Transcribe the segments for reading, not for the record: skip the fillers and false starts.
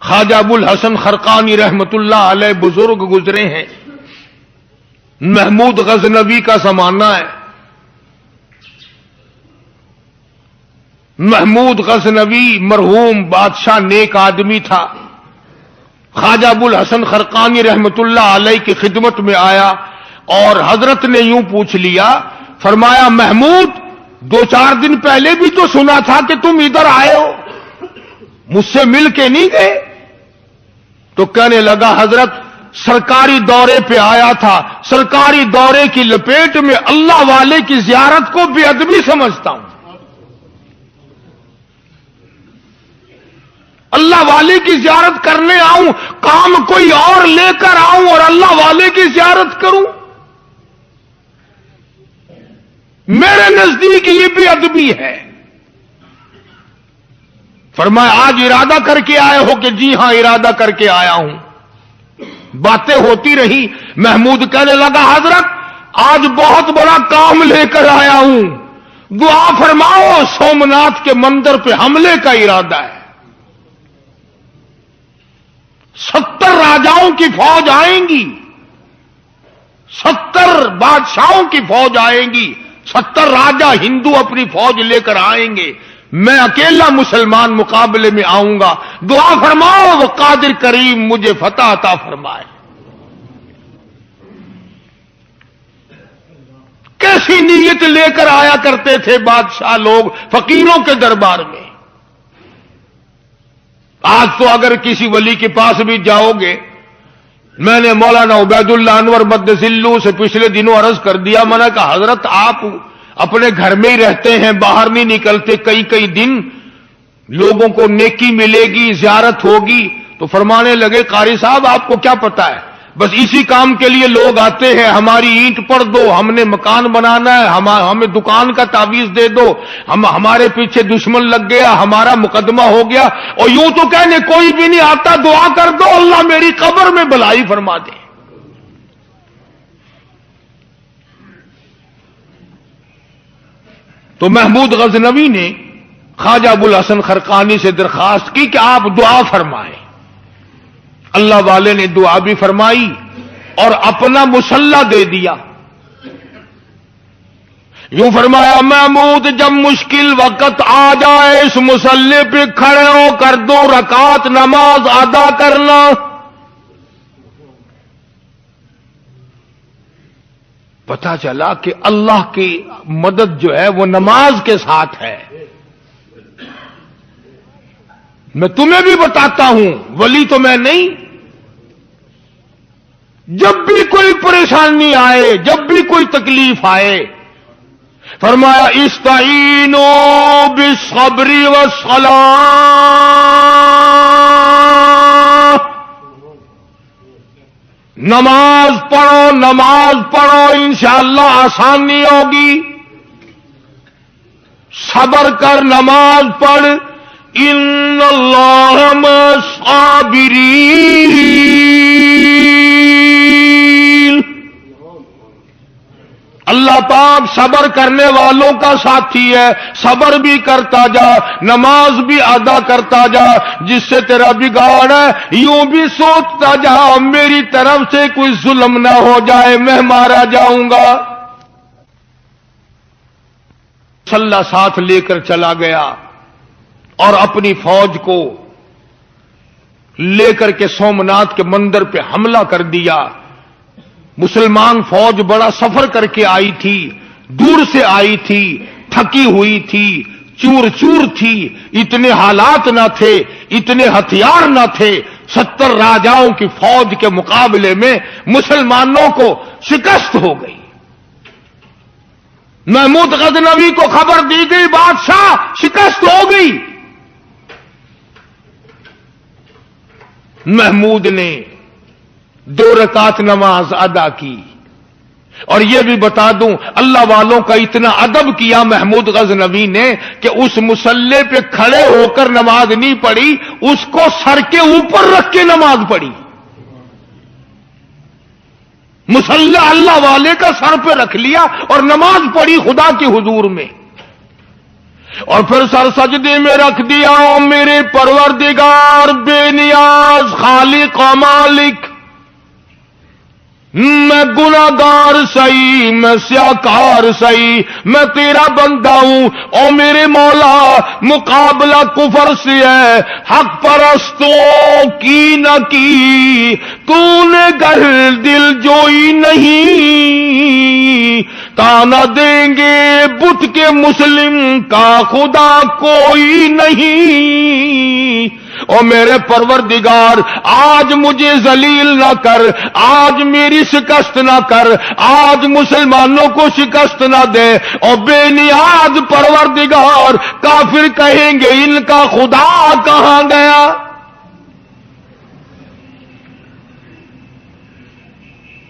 خواجہ ابو الحسن خرقانی رحمت اللہ علیہ بزرگ گزرے ہیں، محمود غزنوی کا زمانہ ہے۔ محمود غزنوی مرحوم بادشاہ نیک آدمی تھا۔ خواجہ ابو الحسن خرقانی رحمت اللہ علیہ کی خدمت میں آیا اور حضرت نے یوں پوچھ لیا، فرمایا محمود 2-4 دن پہلے بھی تو سنا تھا کہ تم ادھر آئے ہو، مجھ سے مل کے نہیں گئے؟ تو کہنے لگا حضرت سرکاری دورے پہ آیا تھا، سرکاری دورے کی لپیٹ میں اللہ والے کی زیارت کو بے ادبی سمجھتا ہوں، اللہ والے کی زیارت کرنے آؤں، کام کوئی اور لے کر آؤں اور اللہ والے کی زیارت کروں؟ میرے نزدیک یہ بے ادبی ہے۔ فرمایا آج ارادہ کر کے آئے ہو؟ کہ جی ہاں ارادہ کر کے آیا ہوں۔ باتیں ہوتی رہی، محمود کہنے لگا حضرت آج بہت بڑا کام لے کر آیا ہوں، دعا فرماؤ، سومناتھ کے مندر پہ حملے کا ارادہ ہے، 70 راجاؤں کی فوج آئیں گی، 70 بادشاہوں کی فوج آئیں گی، 70 راجا ہندو اپنی فوج لے کر آئیں گے، میں اکیلا مسلمان مقابلے میں آؤں گا، دعا فرماؤ وہ قادر کریم مجھے فتح عطا فرمائے۔ کیسی نیت لے کر آیا کرتے تھے بادشاہ لوگ فقیروں کے دربار میں۔ آج تو اگر کسی ولی کے پاس بھی جاؤ گے، میں نے مولانا عبید اللہ انور مدذلو سے پچھلے دنوں عرض کر دیا، میں نے کہا حضرت آپ اپنے گھر میں ہی رہتے ہیں، باہر نہیں نکلتے، کئی دن لوگوں کو نیکی ملے گی، زیارت ہوگی، تو فرمانے لگے قاری صاحب آپ کو کیا پتا ہے، بس اسی کام کے لیے لوگ آتے ہیں، ہماری اینٹ پڑ دو، ہم نے مکان بنانا ہے، ہمیں دکان کا تعویذ دے دو، ہمارے پیچھے دشمن لگ گیا، ہمارا مقدمہ ہو گیا، اور یوں تو کہنے کوئی بھی نہیں آتا، دعا کر دو اللہ میری قبر میں بھلائی فرما دے۔ تو محمود غزنوی نے خواجہ ابو الحسن خرقانی سے درخواست کی کہ آپ دعا فرمائیں۔ اللہ والے نے دعا بھی فرمائی اور اپنا مسلح دے دیا۔ یوں فرمایا محمود جب مشکل وقت آ جائے اس مسلح پہ کھڑے ہو کر 2 رکعت نماز ادا کرنا۔ پتہ چلا کہ اللہ کی مدد جو ہے وہ نماز کے ساتھ ہے۔ میں تمہیں بھی بتاتا ہوں، ولی تو میں نہیں، جب بھی کوئی پریشانی آئے، جب بھی کوئی تکلیف آئے، فرمایا استعینوا بالصبر والصلاۃ، نماز پڑھو انشاءاللہ آسانی ہوگی، صبر کر، نماز پڑھ، ان اللہ مع الصابرین، اللہ پاک صبر کرنے والوں کا ساتھی ہے، صبر بھی کرتا جا، نماز بھی ادا کرتا جا، جس سے تیرا بگاڑ ہے یوں بھی سوچتا جا میری طرف سے کوئی ظلم نہ ہو جائے، میں مارا جاؤں گا۔ مسلح ساتھ لے کر چلا گیا اور اپنی فوج کو لے کر کے سومناتھ کے مندر پہ حملہ کر دیا۔ مسلمان فوج بڑا سفر کر کے آئی تھی، دور سے آئی تھی، تھکی ہوئی تھی، چور چور تھی، اتنے حالات نہ تھے، اتنے ہتھیار نہ تھے، 70 راجاؤں کی فوج کے مقابلے میں مسلمانوں کو شکست ہو گئی۔ محمود غزنوی کو خبر دی گئی بادشاہ شکست ہو گئی۔ محمود نے 2 رکعت نماز ادا کی، اور یہ بھی بتا دوں اللہ والوں کا اتنا ادب کیا محمود غزنوی نے کہ اس مسلح پہ کھڑے ہو کر نماز نہیں پڑھی، اس کو سر کے اوپر رکھ کے نماز پڑھی۔ مسلح اللہ والے کا سر پہ رکھ لیا اور نماز پڑھی خدا کے حضور میں، اور پھر سر سجدے میں رکھ دیا، میرے پروردگار بے نیاز ناز خالق و مالک، میں گناہگار سہی، میں سیاکار سہی، میں تیرا بندہ ہوں، او میرے مولا مقابلہ کفر سے ہے، حق پرستوں کی نہ کی تو نے گر دل جوئی نہیں، تانا دیں گے بت کے مسلم کا خدا کوئی نہیں۔ او میرے پروردگار آج مجھے ذلیل نہ کر، آج میری شکست نہ کر، آج مسلمانوں کو شکست نہ دے۔ او بے نیاز پروردگار، کافر کہیں گے ان کا خدا کہاں گیا؟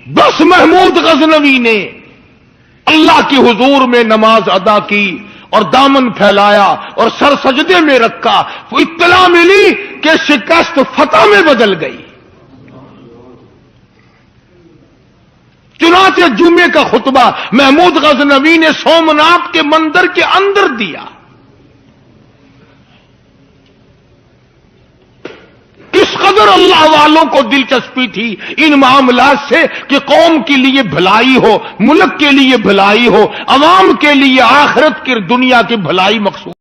بس محمود غزنوی نے اللہ کے حضور میں نماز ادا کی اور دامن پھیلایا اور سر سجدے میں رکھا، وہ اطلاع ملی کہ شکست فتح میں بدل گئی۔ چنانچہ جمعے کا خطبہ محمود غزنوی نے سومناتھ کے مندر کے اندر دیا۔ کس قدر اللہ والوں کو دلچسپی تھی ان معاملات سے کہ قوم کے لیے بھلائی ہو، ملک کے لیے بھلائی ہو، عوام کے لیے آخرت کی دنیا کی بھلائی مقصود